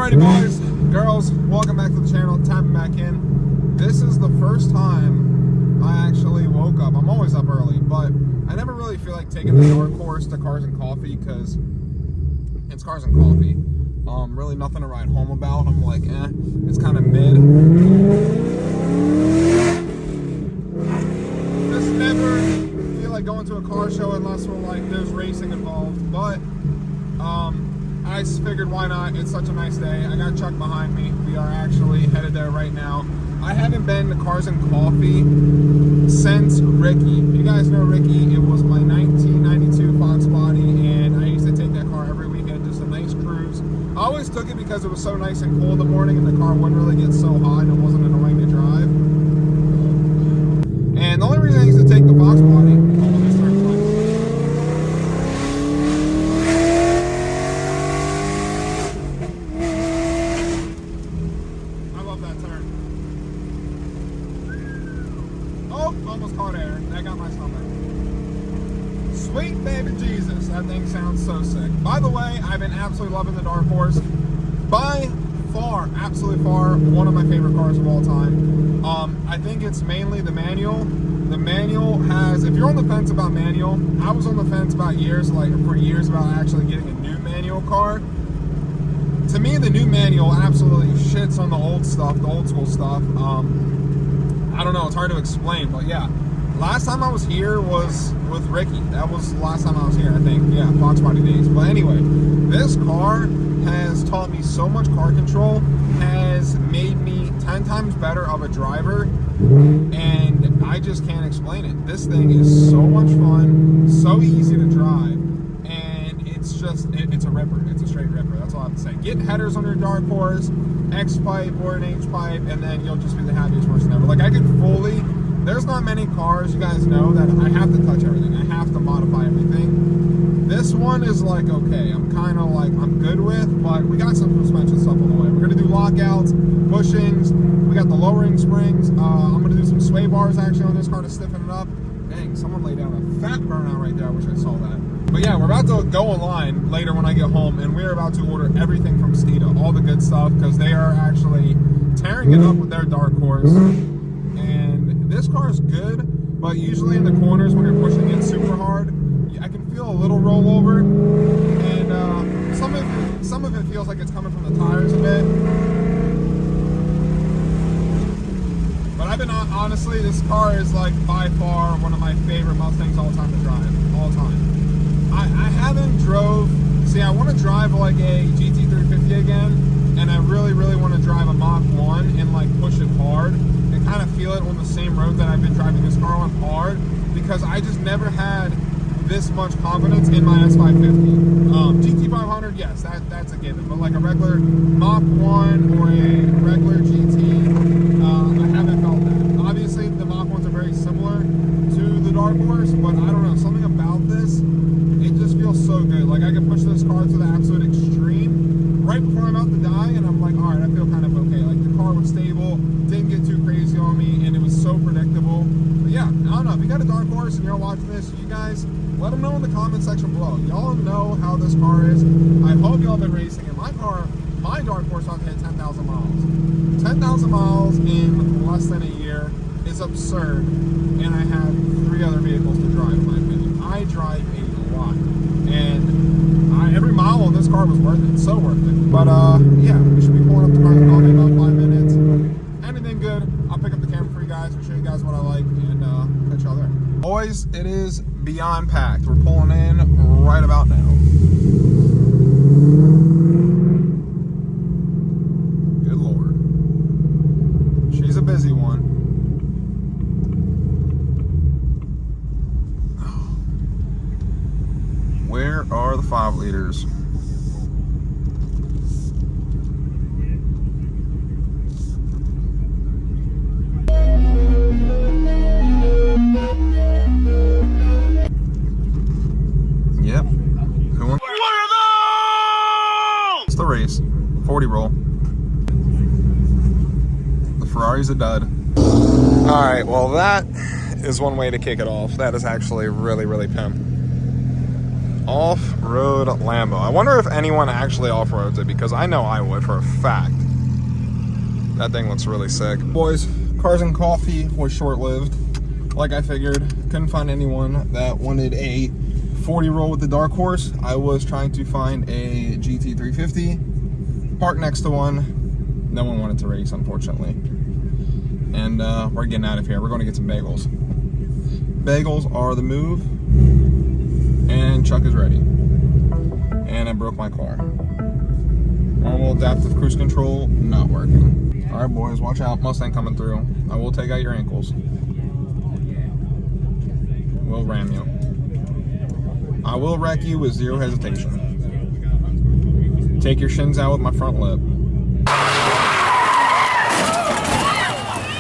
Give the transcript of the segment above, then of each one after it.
Alrighty boys, girls, welcome back to the channel, tapping back in. This is the first time I actually woke up. I'm always up early, but I never really feel like taking the dark horse to Cars and Coffee because it's Cars and Coffee. Really nothing to ride home about. I'm like, it's kind of mid. Just never feel like going to a car show unless we're like, there's racing involved, but I figured why not. It's such a nice day. I got Chuck behind me. We are actually headed there right now. I haven't been to Cars and Coffee since Ricky. If you guys know Ricky, it was my 1992 Fox Body, and I used to take that car every weekend, just a nice cruise. I always took it because it was so nice and cool in the morning, and the car wouldn't really get so hot and it wasn't annoying to drive. And the only reason I used to take the Fox Body, almost caught air. That got my stomach. Sweet baby Jesus. That thing sounds so sick. By the way, I've been absolutely loving the Dark Horse. By far, absolutely far, one of my favorite cars of all time. I think it's mainly the manual. The manual has, if you're on the fence about manual, I was on the fence about for years about actually getting a new manual car. To me, the new manual absolutely shits on the old stuff, the old school stuff. I don't know, it's hard to explain, but yeah. Last time I was here was with Ricky. That was the last time I was here, I think. Yeah, Fox Body days. But anyway, this car has taught me so much car control, has made me 10 times better of a driver, and I just can't explain it. This thing is so much fun, so easy to drive, and it's just, it's a ripper. It's a straight ripper, that's all I have to say. Get headers on your Dark Horse, X-pipe or an H-pipe, and then you'll just be the happiest person ever. Like, I could fully, there's not many cars, you guys know, that I have to touch everything. I have to modify everything. This one is like, okay, I'm kind of like, I'm good with, but we got some suspension stuff on the way. We're going to do lockouts, bushings, we got the lowering springs. I'm going to do some sway bars actually on this car to stiffen it up. Dang, someone laid down a fat burnout right there. I wish I saw that. But yeah, we're about to go online later when I get home, and we're about to order everything from Steeda, all the good stuff, because they are actually tearing it up with their Dark Horse. And this car is good, but usually in the corners when you're pushing it super hard, I can feel a little rollover, and some of it feels like it's coming from the tires a bit. But I've been, honestly, this car is like by far one of my favorite Mustangs all time to drive, all time. I haven't drove, see, I want to drive like a GT350 again, and I really, really want to drive a Mach 1 and like push it hard and kind of feel it on the same road that I've been driving this car on hard, because I just never had this much confidence in my S550. GT500, yes, that's a given, but like a regular Mach 1 or a regular GT, I haven't felt that. Obviously, the Mach 1s are very similar to the Dark Horse, but I don't know, something about this, it just feels so good. Like, I can push this car to the absolute extreme right before I'm about to die, and I'm like, alright, I feel kind of okay. Like, the car was stable, didn't get too crazy on me, and it was so predictable. But yeah, I don't know, if you got a Dark Horse and you're watching this, you guys, let them know in the comment section below. Y'all know how this car is. I hope y'all been racing it. My Dark Horse on hit 10,000 miles. 10,000 miles in less than a year is absurd, and I have 3 other vehicles to drive, in my opinion. I drive a lot, and every mile on this car was worth it, so worth it. But yeah, we should be pulling up the Cars and Coffee in about 5 minutes. Anything good, I'll pick up the camera for you guys and show you guys what I like, and catch y'all there. Boys, it is beyond packed. We're pulling in right about now. Good Lord. She's a busy one. Where are the 5 liters? Yep. Who won? What are those? It's the race. 40 roll. The Ferrari's a dud. Alright, well that is one way to kick it off. That is actually really, really pimp. Off-road Lambo. I wonder if anyone actually off-roads it, because I know I would for a fact. That thing looks really sick. Boys, Cars and Coffee was short-lived. Like I figured, couldn't find anyone that wanted a 40 roll with the Dark Horse. I was trying to find a GT 350, parked next to one. No one wanted to race, unfortunately. And we're getting out of here. We're going to get some bagels. Bagels are the move. And Chuck is ready. And I broke my car. Normal adaptive cruise control, not working. All right, boys, watch out. Mustang coming through. I will take out your ankles. We'll ram you. I will wreck you with zero hesitation. Take your shins out with my front lip.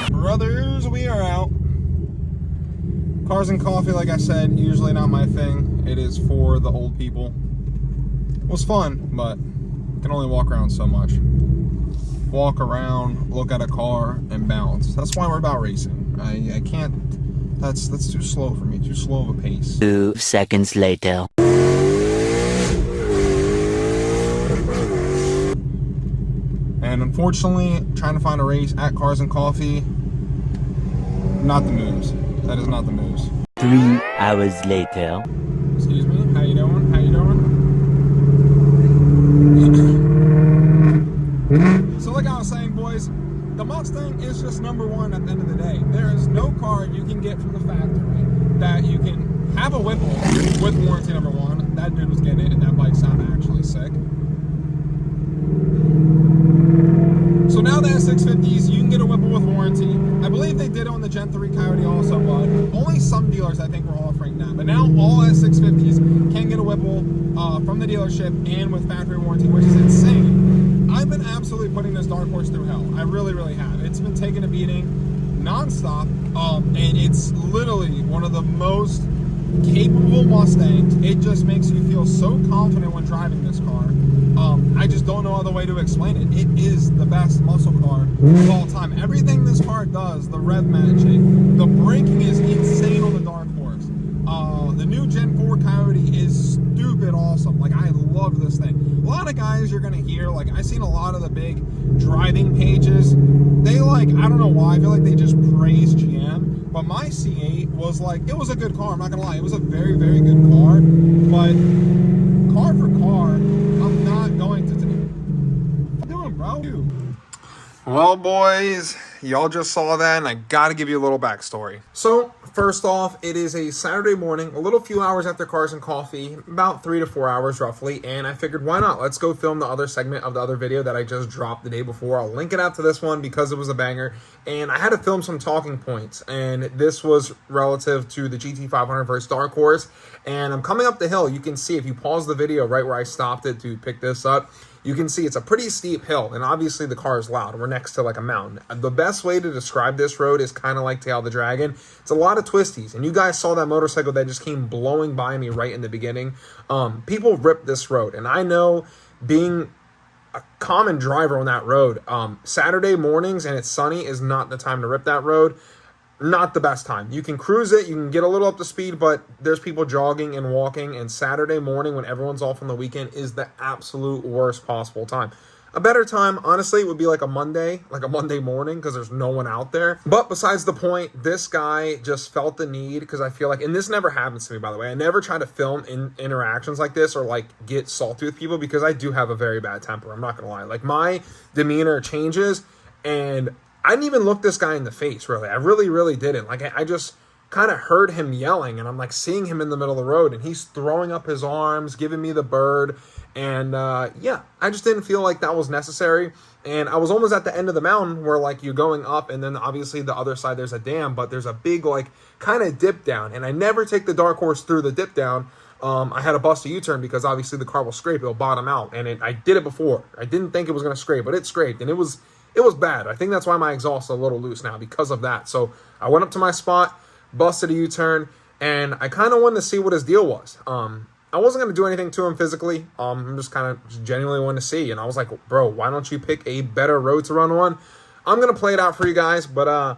Brothers, we are out. Cars and Coffee, like I said, usually not my thing. It is for the old people. It was fun, but can only walk around so much. Walk around, look at a car, and bounce. That's why we're about racing. I can't. That's too slow for me. Too slow of a pace. 2 seconds later. And unfortunately, trying to find a race at Cars and Coffee, not the moves. That is not the moves. 3 hours later. Excuse me, how you doing? How you doing? So like I was saying, boys, the Mustang is just number one at the end of the day. There is no car you can get from the factory that you can have a Whipple with warranty, number one. That dude was getting it, and that bike sounded actually sick. So now the S650s, you can get a Whipple with warranty. I believe they did it on the Gen 3 Coyote also, but only some dealers I think were offering that. But now all S650s can get a Whipple from the dealership and with factory warranty, which is insane. I've been absolutely putting this Dark Horse through hell. I really, really have. It's been taking a beating nonstop, and it's literally one of the most capable Mustangs. It just makes you feel so confident when driving this car. I just don't know other way to explain it. It is the best muscle car of all time. Everything this car does, the rev matching, the braking is insane on the Dark Horse. The new Gen 4 Coyote is stupid awesome. Like, I love this thing. A lot of guys you're gonna hear, like, I've seen a lot of the big driving pages. They, like, I don't know why, I feel like they just praise GM. But my C8 was like, it was a good car, I'm not gonna lie. It was a very, very good car. But car for car, I'm not going to. What you doing, bro? Well, boys, y'all just saw that, and I gotta give you a little backstory. So, first off, it is a Saturday morning, a little few hours after Cars and Coffee, about 3 to 4 hours roughly, and I figured, why not? Let's go film the other segment of the other video that I just dropped the day before. I'll link it out to this one because it was a banger, and I had to film some talking points, and this was relative to the GT500 versus Dark Horse, and I'm coming up the hill. You can see, if you pause the video right where I stopped it to pick this up, you can see it's a pretty steep hill, and obviously the car is loud. We're next to like a mountain. The best way to describe this road is kind of like Tail the Dragon. It's a lot of twisties, and you guys saw that motorcycle that just came blowing by me right in the beginning. People rip this road, and I know, being a common driver on that road, Saturday mornings and it's sunny is not the time to rip that road. Not the best time. You can cruise it, you can get a little up to speed, but there's people jogging and walking, and Saturday morning when everyone's off on the weekend is the absolute worst possible time. A better time, honestly, would be like a Monday morning, because there's no one out there. But besides the point, this guy just felt the need, because I feel like, and this never happens to me, by the way, I never try to film in interactions like this or like get salty with people, because I do have a very bad temper. I'm not gonna lie. Like, my demeanor changes, and I didn't even look this guy in the face, really. I really didn't. Like, I just kind of heard him yelling, and I'm like seeing him in the middle of the road, and he's throwing up his arms, giving me the bird, and yeah, I just didn't feel like that was necessary. And I was almost at the end of the mountain where, like, you're going up, and then obviously the other side there's a dam, but there's a big, like, kind of dip down, and I never take the Dark Horse through the dip down. I had to bust a U-turn because obviously the car will scrape, it'll bottom out, and I did it before. I didn't think it was going to scrape, but it scraped, and it was bad. I think that's why my exhaust is a little loose now, because of that. So I went up to my spot, busted a U-turn, and I kind of wanted to see what his deal was. I wasn't going to do anything to him physically. I'm just kind of genuinely wanted to see. And I was like, bro, why don't you pick a better road to run on? I'm going to play it out for you guys. But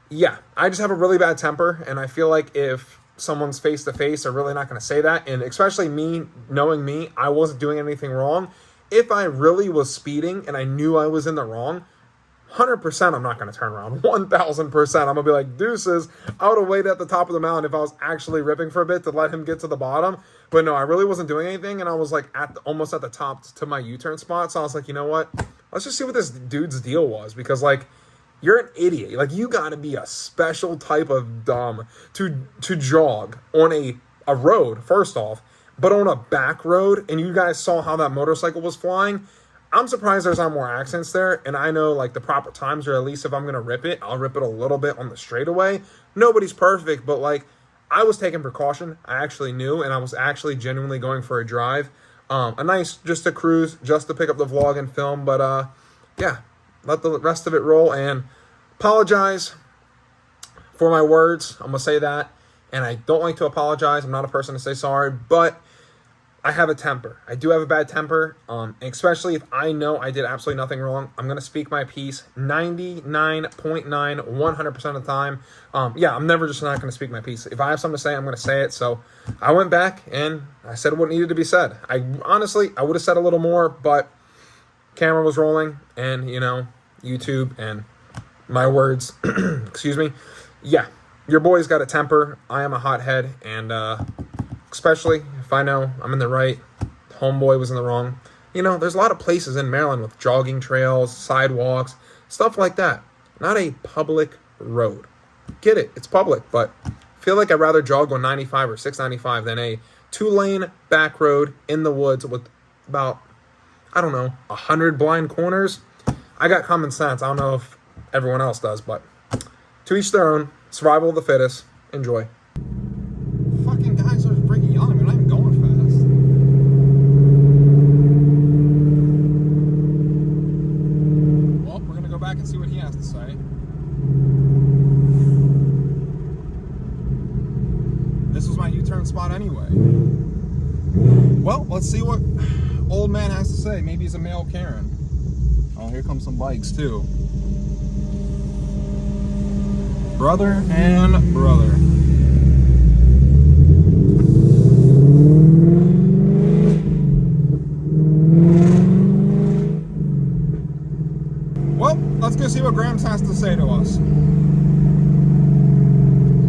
yeah, I just have a really bad temper. And I feel like if someone's face to face are really not going to say that. And especially me, knowing me, I wasn't doing anything wrong. If I really was speeding and I knew I was in the wrong, 100% I'm not going to turn around. 1,000%. I'm going to be like, deuces. I would have waited at the top of the mountain if I was actually ripping for a bit to let him get to the bottom. But no, I really wasn't doing anything. And I was like almost at the top to my U-turn spot. So I was like, you know what? Let's just see what this dude's deal was. Because like, you're an idiot. Like, you got to be a special type of dumb to jog on a road, first off, but on a back road. And you guys saw how that motorcycle was flying. I'm surprised there's not more accidents there, and I know, like, the proper times, or at least if I'm going to rip it, I'll rip it a little bit on the straightaway. Nobody's perfect, but, like, I was taking precaution. I actually knew, and I was actually genuinely going for a drive. A nice, just to cruise, just to pick up the vlog and film, but, yeah, let the rest of it roll, and apologize for my words. I'm going to say that, and I don't like to apologize. I'm not a person to say sorry, but I have a temper. I do have a bad temper, especially if I know I did absolutely nothing wrong. I'm going to speak my piece 99.9, 100% of the time. Yeah, I'm never just not going to speak my piece. If I have something to say, I'm going to say it. So I went back and I said what needed to be said. I honestly would have said a little more, but camera was rolling and, you know, YouTube and my words, excuse me. Yeah, your boy's got a temper. I am a hothead, and especially if I know I'm in the right, homeboy was in the wrong. You know, there's a lot of places in Maryland with jogging trails, sidewalks, stuff like that. Not a public road. Get it, it's public, but I feel like I'd rather jog on 95 or 695 than a 2-lane back road in the woods with about, I don't know, 100 blind corners. I got common sense. I don't know if everyone else does, but to each their own. Survival of the fittest. Enjoy. Fucking guys are freaking yelling at me. I'm not even going fast. Well, we're gonna go back and see what he has to say. This was my U-turn spot anyway. Well, let's see what old man has to say. Maybe he's a male Karen. Oh, here comes some bikes too. Brother and brother. Well, let's go see what Grams has to say to us.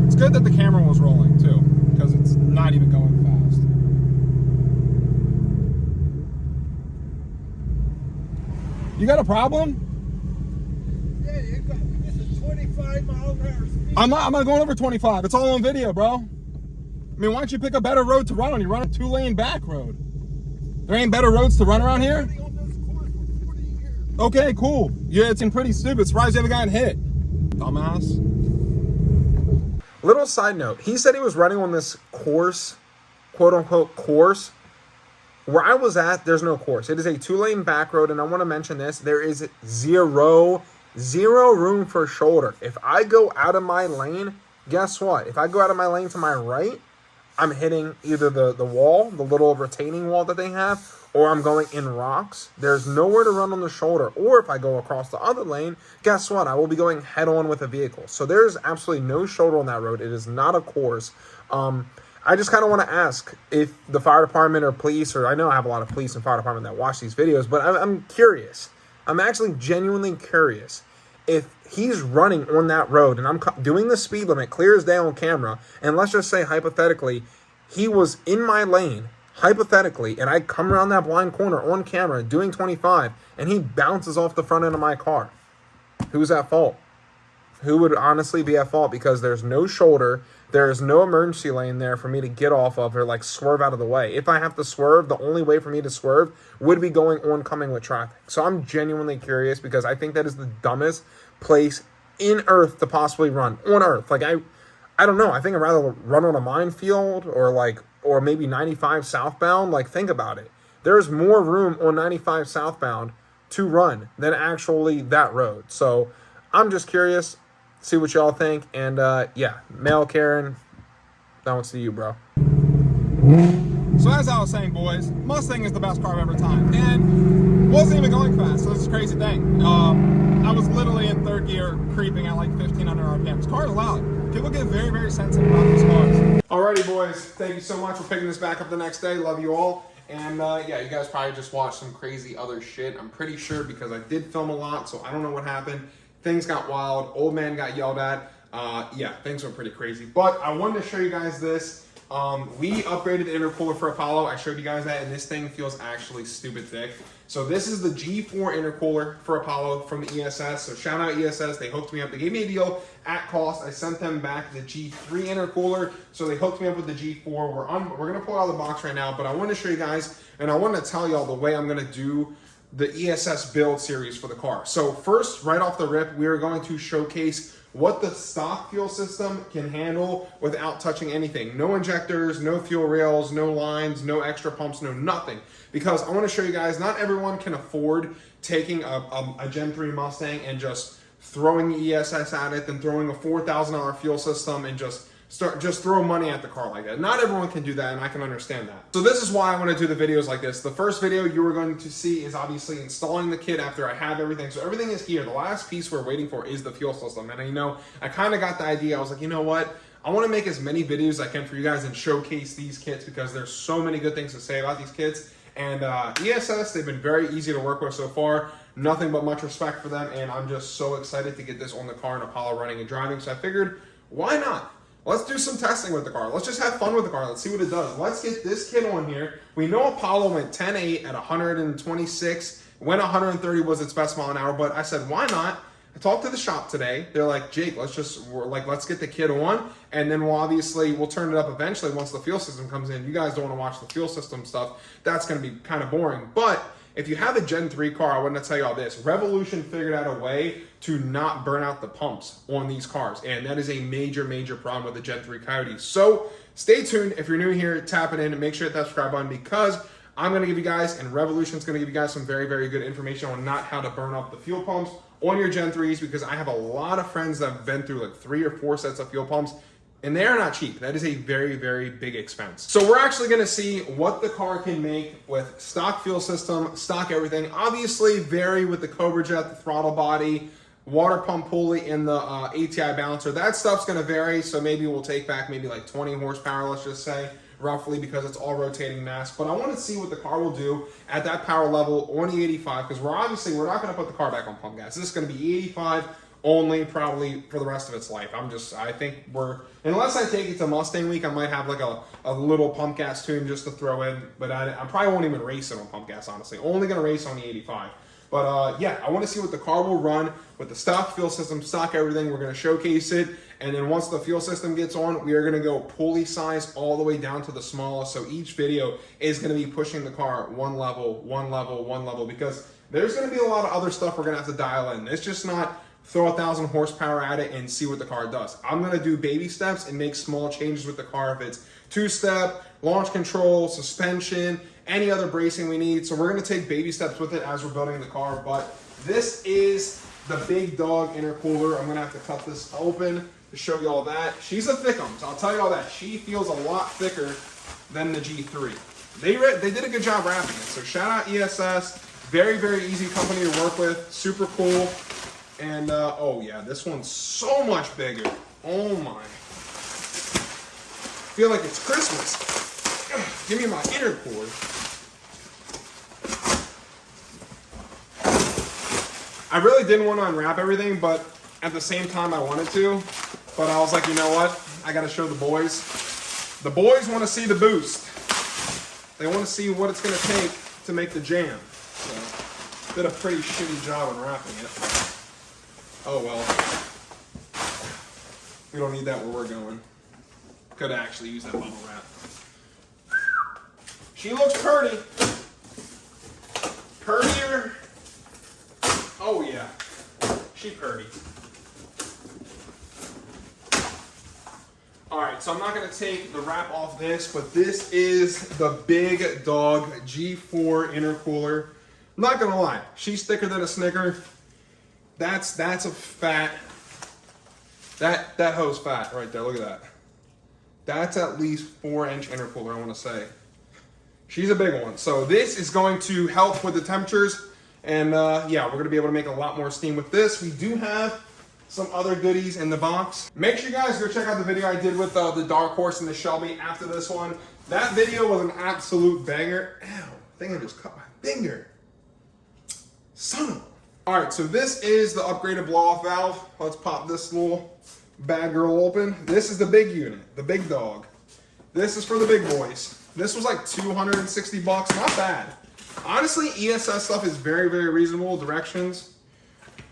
It's good that the camera was rolling too, because it's not even going fast. You got a problem? Yeah, you got this is 25 miles an hour speed. I'm not going over 25. It's all on video, bro. I mean, why don't you pick a better road to run on? You run a 2-lane back road. There ain't better roads to run around here? I've been on this course for 40 years. Okay, cool. Yeah, it's pretty stupid. Surprised you haven't gotten hit. Dumbass. Little side note. He said he was running on this course, quote unquote course. Where I was at, there's no course. It is a 2-lane back road, and I want to mention this. There is zero room for shoulder. If I go out of my lane, guess what? If I go out of my lane to my right, I'm hitting either the wall, the little retaining wall that they have, or I'm going in rocks. There's nowhere to run on the shoulder. Or if I go across the other lane, guess what? I will be going head on with a vehicle. So there's absolutely no shoulder on that road. It is not a course. I just kind of want to ask if the fire department or police, or I know I have a lot of police and fire department that watch these videos, but I'm curious. I'm actually genuinely curious. If he's running on that road and I'm doing the speed limit clear as day on camera, and let's just say hypothetically, he was in my lane, hypothetically, and I come around that blind corner on camera doing 25, and he bounces off the front end of my car, who's at fault? Who would honestly be at fault? Because there's no shoulder, there's no emergency lane there for me to get off of or like swerve out of the way. If I have to swerve, the only way for me to swerve would be going oncoming with traffic. So I'm genuinely curious, because I think that is the dumbest place in Earth to possibly run on Earth. Like I don't know. I think I'd rather run on a minefield or maybe 95 southbound. Like, think about it. There's more room on 95 southbound to run than actually that road. So I'm just curious. See what y'all think, and yeah, male Karen, that one's to you, bro. So as I was saying, boys, Mustang is the best car of every time, and wasn't even going fast. So this is a crazy thing. I was literally in third gear, creeping at like 1,500 RPM. This car is loud. People get very, very sensitive about these cars. Alrighty, boys. Thank you so much for picking this back up the next day. Love you all. And yeah, you guys probably just watched some crazy other shit. I'm pretty sure because I did film a lot, so I don't know what happened. Things got wild. Old man got yelled at. Yeah, things were pretty crazy. But I wanted to show you guys this. We upgraded the intercooler for Apollo. I showed you guys that, and this thing feels actually stupid thick. So this is the G4 intercooler for Apollo from the ESS. So shout out ESS. They hooked me up. They gave me a deal at cost. I sent them back the G3 intercooler. So they hooked me up with the G4. We're going to pull it out of the box right now, but I want to show you guys, and I want to tell y'all the way I'm going to do the ESS build series for the car. So first, right off the rip, we are going to showcase what the stock fuel system can handle without touching anything. No injectors, no fuel rails, no lines, no extra pumps, no nothing. Because I want to show you guys, not everyone can afford taking a Gen 3 Mustang and just throwing the ESS at it, then throwing a $4,000 fuel system and just throw money at the car like that. Not everyone can do that, and I can understand that. So this is why I want to do the videos like this. The first video you are going to see is obviously installing the kit after I have everything. So everything is here. The last piece we're waiting for is the fuel system. And you know, I kind of got the idea. I was like, you know what? I want to make as many videos as I can for you guys and showcase these kits because there's so many good things to say about these kits. And ESS, they've been very easy to work with so far. Nothing but much respect for them. And I'm just so excited to get this on the car and Apollo running and driving. So I figured, why not? Let's do some testing with the car. Let's just have fun with the car. Let's see what it does. Let's get this kit on here. We know Apollo went 10.8 at 126. When 130 was its best mile an hour, but I said, why not? I talked to the shop today. They're like, Jake, let's get the kit on, and then we'll turn it up eventually once the fuel system comes in. You guys don't want to watch the fuel system stuff. That's going to be kind of boring. But if you have a Gen 3 car, I want to tell you all this. Revolution figured out a way to not burn out the pumps on these cars. And that is a major, major problem with the Gen 3 Coyotes. So stay tuned. If you're new here, tap it in and make sure to hit that subscribe button because I'm going to give you guys, and Revolution's going to give you guys some very, very good information on not how to burn up the fuel pumps on your Gen 3s because I have a lot of friends that have been through like 3 or 4 sets of fuel pumps. And they are not cheap. That is a very, very big expense. So we're actually going to see what the car can make with stock fuel system, stock everything. Obviously vary with the Cobra Jet, the throttle body, water pump pulley, and the ATI balancer. That stuff's going to vary. So maybe we'll take back maybe like 20 horsepower, let's just say, roughly, because it's all rotating mass. But I want to see what the car will do at that power level on the 85 because we're not going to put the car back on pump gas. This is going to be 85 only probably for the rest of its life. I think unless I take it to Mustang Week, I might have like a little pump gas tune just to throw in, but I probably won't even race it on pump gas, honestly. Only going to race on the 85. But yeah, I want to see what the car will run with the stock fuel system, stock everything. We're going to showcase it. And then once the fuel system gets on, we are going to go pulley size all the way down to the smallest. So each video is going to be pushing the car one level, because there's going to be a lot of other stuff we're going to have to dial in. It's just not throw 1,000 horsepower at it and see what the car does. I'm going to do baby steps and make small changes with the car if it's 2-step, launch control, suspension, any other bracing we need. So we're going to take baby steps with it as we're building the car. But this is the big dog intercooler. I'm going to have to cut this open to show you all that. She's a thick'em, so I'll tell you all that. She feels a lot thicker than the G3. They did a good job wrapping it. So shout out ESS. Very, very easy company to work with. Super cool. And, oh yeah, this one's so much bigger. Oh my. I feel like it's Christmas. Give me my intercooler. I really didn't want to unwrap everything, but at the same time I wanted to. But I was like, you know what? I got to show the boys. The boys want to see the boost. They want to see what it's going to take to make the jam. So, did a pretty shitty job unwrapping it. Oh well. We don't need that where we're going. Could actually use that bubble wrap. She looks pretty. Purtier. Oh yeah. She purty. Alright, so I'm not going to take the wrap off this, but this is the big dog G4 intercooler. I'm not going to lie. She's thicker than a Snicker. That's a fat, that hose fat right there, look at that. That's at least 4-inch intercooler, I want to say. She's a big one. So this is going to help with the temperatures, and yeah, we're going to be able to make a lot more steam with this. We do have some other goodies in the box. Make sure you guys go check out the video I did with the Dark Horse and the Shelby after this one. That video was an absolute banger. Ew, I think I just cut my finger. Son of a... All right, so this is the upgraded blow-off valve. Let's pop this little bad girl open. This is the big unit, the big dog. This is for the big boys. This was like 260 bucks, not bad. Honestly, ESS stuff is very, very reasonable. Directions,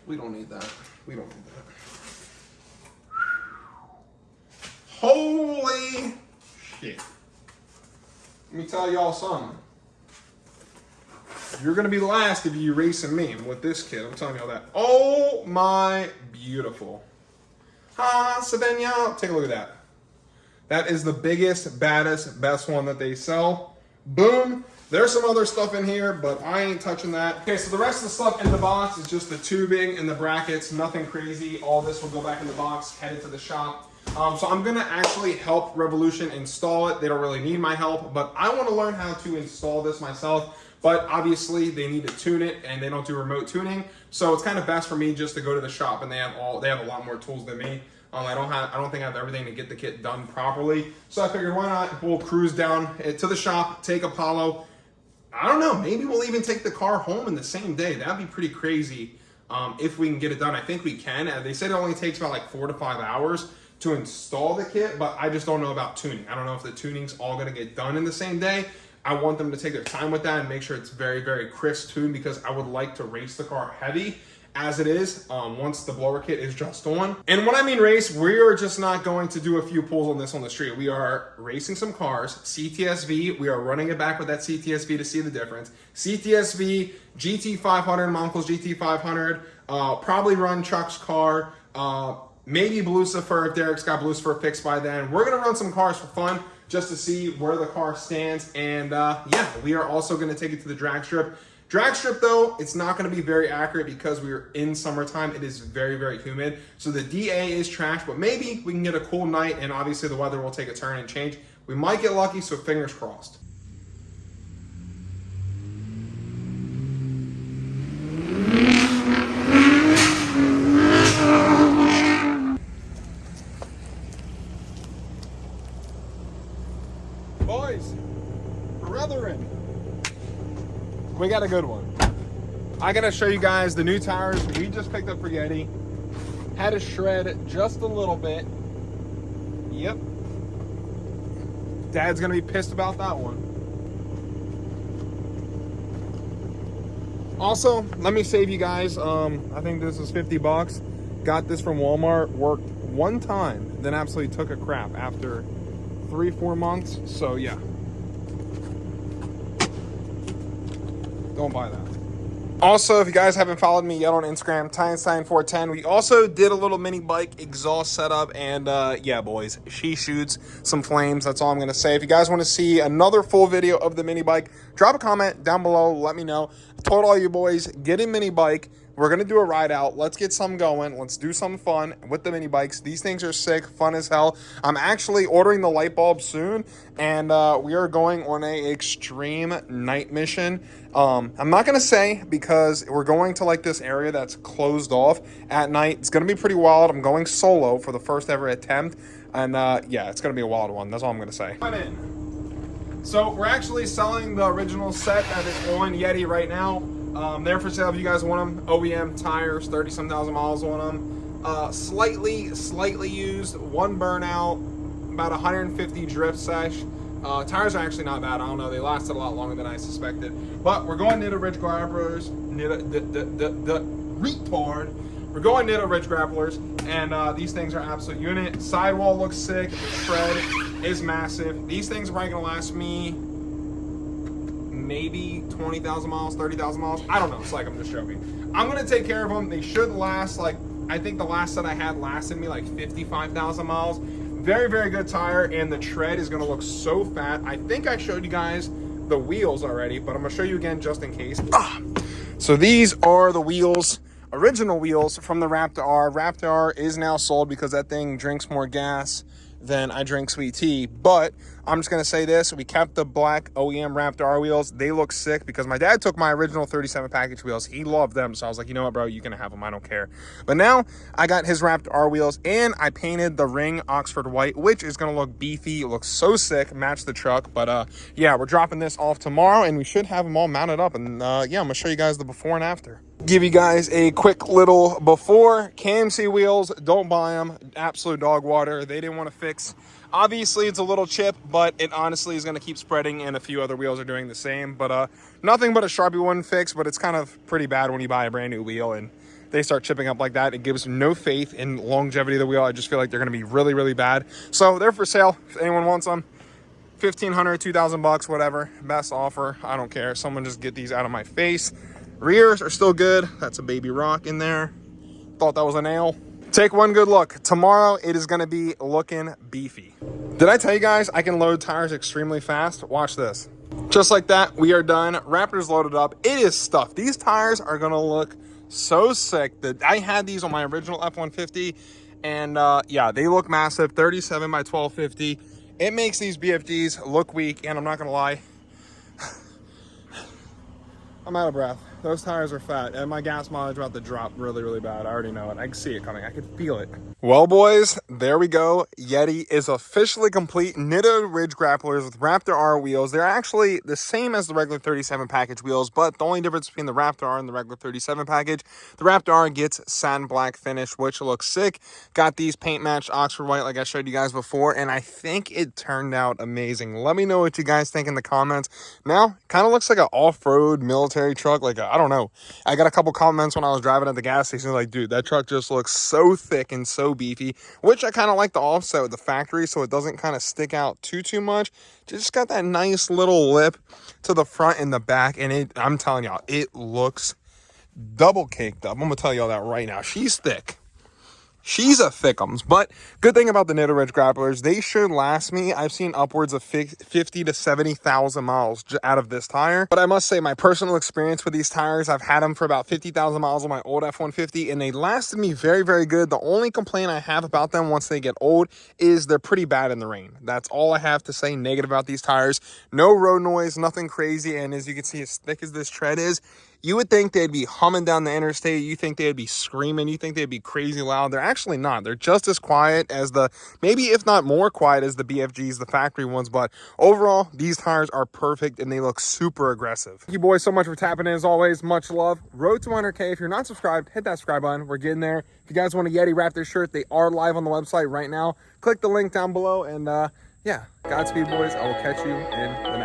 we don't need that. We don't need that. Holy shit. Let me tell y'all something. You're gonna be last if you racing me with this kid. I'm telling y'all that. Oh my beautiful. Savannah, take a look at that. That is the biggest, baddest, best one that they sell. Boom. There's some other stuff in here, but I ain't touching that. Okay, so the rest of the stuff in the box is just the tubing and the brackets, nothing crazy. All this will go back in the box, headed to the shop. So I'm gonna actually help Revolution install it. They don't really need my help, but I wanna learn how to install this myself. But obviously they need to tune it and they don't do remote tuning. So it's kind of best for me just to go to the shop, and they have a lot more tools than me. I don't think I have everything to get the kit done properly. So I figured, why not? We'll cruise down to the shop, take Apollo. I don't know, maybe we'll even take the car home in the same day. That'd be pretty crazy if we can get it done. I think we can. They said it only takes about like 4 to 5 hours to install the kit, but I just don't know about tuning. I don't know if the tuning's all gonna get done in the same day. I want them to take their time with that and make sure it's very, very crisp tuned, because I would like to race the car heavy as it is once the blower kit is just on. And when I mean race, we are just not going to do a few pulls on this on the street. We are racing some cars, CTSV. We are running it back with that CTSV to see the difference. CTSV, GT500, my uncle's GT500, probably run Chuck's car, maybe Lucifer if Derek's got Lucifer fixed by then. We're gonna run some cars for fun, just to see where the car stands. And yeah, we are also gonna take it to the drag strip. Drag strip though, it's not gonna be very accurate because we're in summertime. It is very, very humid. So the DA is trash, but maybe we can get a cool night, and obviously the weather will take a turn and change. We might get lucky, so fingers crossed. Boys, brethren, we got a good one. I gotta show you guys the new tires we just picked up for Yeti. Had to shred just a little bit. Yep. Dad's gonna be pissed about that one. Also, let me save you guys. I think this is 50 bucks. Got this from Walmart. Worked one time, then absolutely took a crap after 3-4 months. So yeah. Don't buy that. Also, if you guys haven't followed me yet on Instagram, Tyinstein410, we also did a little mini bike exhaust setup, and yeah, boys, she shoots some flames. That's all I'm gonna say. If you guys want to see another full video of the mini bike, drop a comment down below. Let me know. I told all you boys, get a mini bike. We're gonna do a ride out. Let's get some going. Let's do something fun with the mini bikes. These things are sick, fun as hell. I'm actually ordering the light bulb soon, and we are going on a extreme night mission. I'm not gonna say, because we're going to like this area that's closed off at night. It's gonna be pretty wild. I'm going solo for the first ever attempt, and yeah, it's gonna be a wild one. That's all I'm gonna say. So we're actually selling the original set that is on Yeti right now. They're for sale if you guys want them. OEM tires, 30-some thousand miles on them. Slightly used, one burnout, about 150 drift sesh. Tires are actually not bad. I don't know, they lasted a lot longer than I suspected. But we're going Nitto Ridge Grapplers. We're going Nitto Ridge Grapplers, and these things are absolute unit. Sidewall looks sick. The tread is massive. These things are probably gonna last me maybe 20,000 miles, 30,000 miles. I don't know. It's like I'm just joking. I'm gonna take care of them. They should last, like, I think the last set I had lasted me like 55,000 miles. Very, very good tire, and the tread is gonna look so fat. I think I showed you guys the wheels already, but I'm gonna show you again just in case. So these are the wheels, original wheels from the Raptor R. Raptor R is now sold because that thing drinks more gas then I drink sweet tea. But I'm just going to say this. We kept the black OEM Raptor R wheels. They look sick because my dad took my original 37 package wheels. He loved them. So I was like, you know what, bro? You can have them. I don't care. But now I got his Raptor R wheels and I painted the ring Oxford white, which is going to look beefy. It looks so sick. Match the truck. But yeah, we're dropping this off tomorrow and we should have them all mounted up. And yeah, I'm going to show you guys the before and after. Give you guys a quick little before. KMC wheels, don't buy them. Absolute dog water. They didn't want to fix. Obviously, it's a little chip, but it honestly is going to keep spreading, and a few other wheels are doing the same. But nothing but a Sharpie one fix, but it's kind of pretty bad when you buy a brand new wheel and they start chipping up like that. It gives no faith in longevity of the wheel. I just feel like they're going to be really, really bad. So they're for sale if anyone wants them. $1,500, $2,000, whatever. Best offer. I don't care. Someone just get these out of my face. Rears are still good. That's a baby rock in there. Thought that was a nail. Take one good look. Tomorrow it is going to be looking beefy. Did I tell you guys I can load tires extremely fast? Watch this. Just like that, we are done. Raptor's loaded up. It is stuffed. These tires are going to look so sick. That I had these on my original F-150, and yeah, they look massive. 37 by 1250. It makes these BFGs look weak, and I'm not going to lie, I'm out of breath. Those tires are fat, and my gas mileage about to drop really, really bad. I already know it. I can see it coming. I can feel it. Well, boys, there we go. Yeti is officially complete. Nitto Ridge grapplers with Raptor R wheels. They're actually the same as the regular 37 package wheels, but the only difference between the Raptor R and the regular 37 package, the Raptor R gets satin black finish, which looks sick. Got these paint matched Oxford white like I showed you guys before, and I think it turned out amazing. Let me know what you guys think in the comments. Now, kind of looks like an off-road military truck, like I don't know. I got a couple comments when I was driving at the gas station like, dude, that truck just looks so thick and so beefy, which I kind of like the offset with the factory so it doesn't kind of stick out too much. Just got that nice little lip to the front and the back, and I'm telling y'all, it looks double caked up. I'm gonna tell y'all that right now. She's thick. She's a thickums, but good thing about the Nitto Ridge grapplers, they should last me. I've seen upwards of 50 to 70,000 miles out of this tire. But I must say, my personal experience with these tires, I've had them for about 50,000 miles on my old F-150, and they lasted me very, very good. The only complaint I have about them once they get old is they're pretty bad in the rain. That's all I have to say negative about these tires. No road noise, nothing crazy, and as you can see, as thick as this tread is, you would think they'd be humming down the interstate. You think they'd be screaming. You think they'd be crazy loud. They're actually not. They're just as quiet as maybe if not more quiet as the BFGs, the factory ones. But overall, these tires are perfect and they look super aggressive. Thank you boys so much for tapping in as always. Much love. Road to 100K. If you're not subscribed, hit that subscribe button. We're getting there. If you guys want a Yeti Raptor shirt, they are live on the website right now. Click the link down below and yeah, Godspeed boys. I will catch you in the